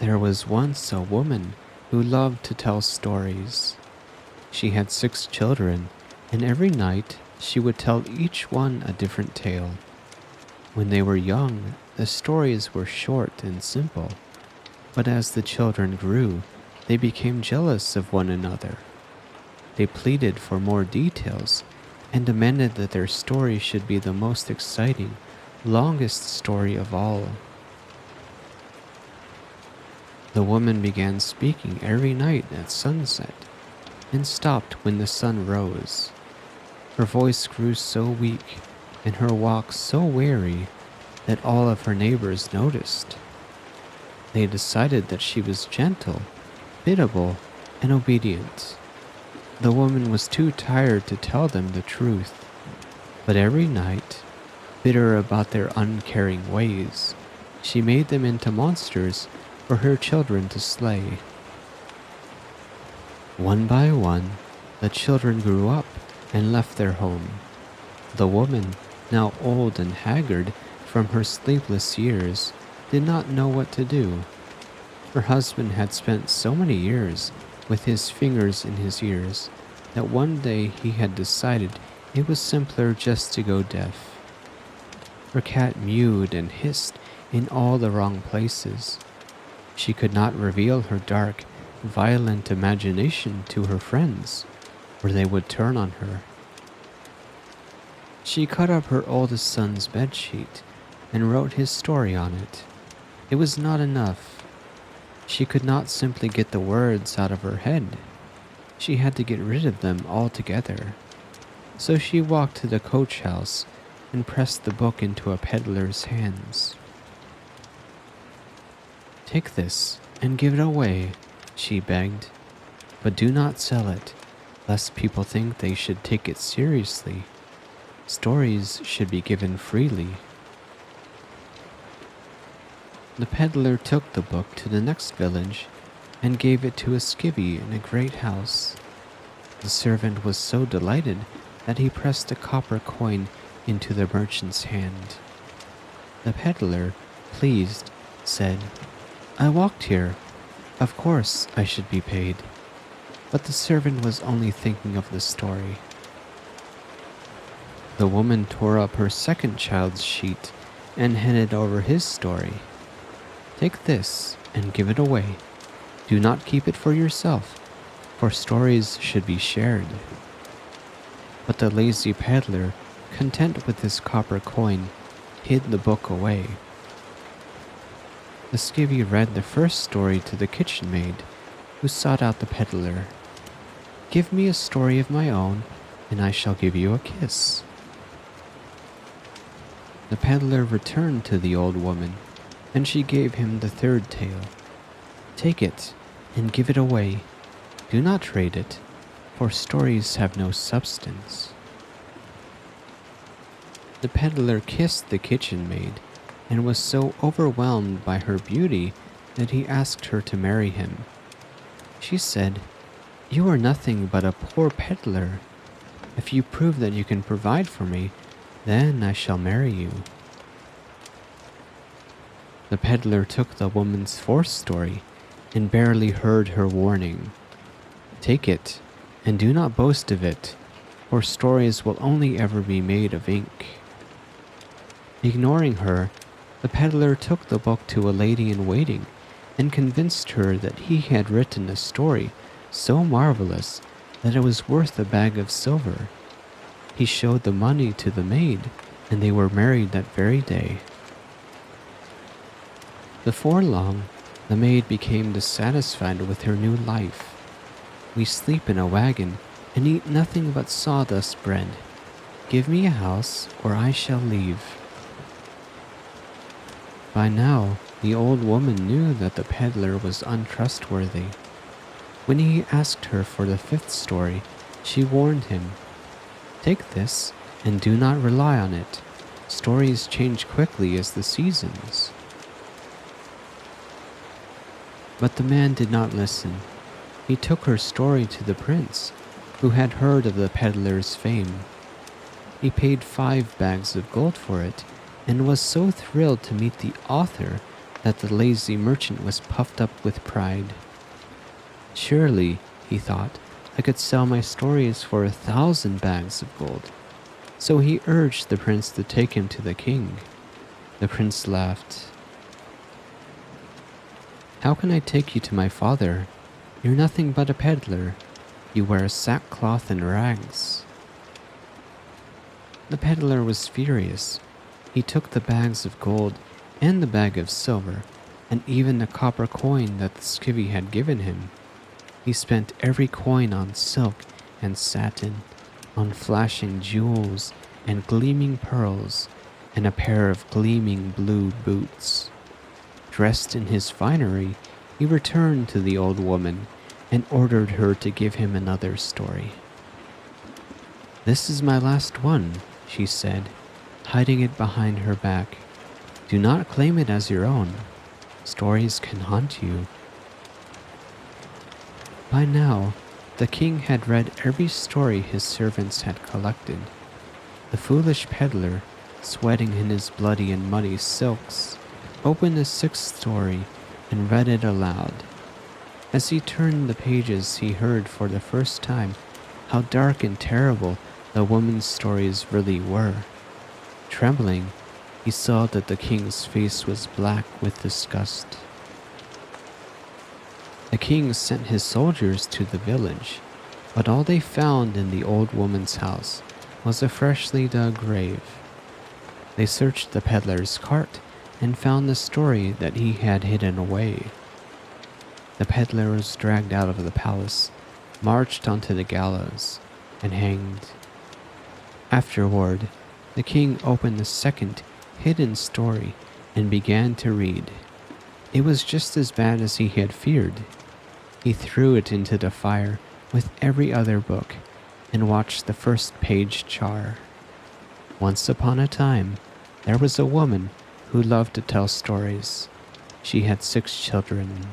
There was once a woman who loved to tell stories. She had 6 children, and every night she would tell each one a different tale. When they were young, the stories were short and simple, but as the children grew, they became jealous of one another. They pleaded for more details and demanded that their story should be the most exciting, longest story of all. The woman began speaking every night at sunset and stopped when the sun rose. Her voice grew so weak and her walk so weary that all of her neighbors noticed. They decided that she was gentle, biddable, and obedient. The woman was too tired to tell them the truth, but every night, bitter about their uncaring ways, she made them into monsters for her children to slay. One by one, the children grew up and left their home. The woman, now old and haggard from her sleepless years, did not know what to do. Her husband had spent so many years with his fingers in his ears that one day he had decided it was simpler just to go deaf. Her cat mewed and hissed in all the wrong places. She could not reveal her dark, violent imagination to her friends, or they would turn on her. She cut up her oldest son's bedsheet and wrote his story on it. It was not enough. She could not simply get the words out of her head. She had to get rid of them altogether. So she walked to the coach house and pressed the book into a peddler's hands. "Take this and give it away," she begged, "but do not sell it, lest people think they should take it seriously. Stories should be given freely." The peddler took the book to the next village and gave it to a skivvy in a great house. The servant was so delighted that he pressed a copper coin into the merchant's hand. The peddler, pleased, said, "I walked here. Of course I should be paid." But the servant was only thinking of the story. The woman tore up her second child's sheet and handed over his story. "Take this and give it away. Do not keep it for yourself, for stories should be shared." But the lazy peddler, content with his copper coin, hid the book away. The skivvy read the first story to the kitchen maid, who sought out the peddler. "Give me a story of my own, and I shall give you a kiss." The peddler returned to the old woman, and she gave him the third tale. "Take it and give it away. Do not trade it, for stories have no substance." The peddler kissed the kitchen maid and was so overwhelmed by her beauty that he asked her to marry him. She said, "You are nothing but a poor peddler. If you prove that you can provide for me, then I shall marry you." The peddler took the woman's fourth story and barely heard her warning. "Take it, and do not boast of it, for stories will only ever be made of ink." Ignoring her, the peddler took the book to a lady-in-waiting and convinced her that he had written a story so marvelous that it was worth a bag of silver. He showed the money to the maid, and they were married that very day. Before long, the maid became dissatisfied with her new life. "We sleep in a wagon and eat nothing but sawdust bread. Give me a house, or I shall leave." By now, the old woman knew that the peddler was untrustworthy. When he asked her for the fifth story, she warned him, "Take this and do not rely on it. Stories change quickly as the seasons." But the man did not listen. He took her story to the prince, who had heard of the peddler's fame. He paid 5 bags of gold for it and was so thrilled to meet the author that the lazy merchant was puffed up with pride. Surely, he thought, I could sell my stories for 1,000 bags of gold. So he urged the prince to take him to the king. The prince laughed. How can I take you to my father? You're nothing but a peddler. You wear sackcloth and rags. The peddler was furious. He took the bags of gold and the bag of silver, and even the copper coin that the skivvy had given him. He spent every coin on silk and satin, on flashing jewels and gleaming pearls, and a pair of gleaming blue boots. Dressed in his finery, he returned to the old woman and ordered her to give him another story. This is my last one, she said, hiding it behind her back. Do not claim it as your own. Stories can haunt you. By now, the king had read every story his servants had collected. The foolish peddler, sweating in his bloody and muddy silks, opened the 6th story and read it aloud. As he turned the pages, he heard for the first time how dark and terrible the woman's stories really were. Trembling, he saw that the king's face was black with disgust. The king sent his soldiers to the village, but all they found in the old woman's house was a freshly dug grave. They searched the peddler's cart and found the story that he had hidden away. The peddler was dragged out of the palace, marched onto the gallows, and hanged. Afterward, the king opened the 2nd hidden story and began to read. It was just as bad as he had feared. He threw it into the fire with every other book and watched the first page char. Once upon a time, there was a woman who loved to tell stories. She had 6 children.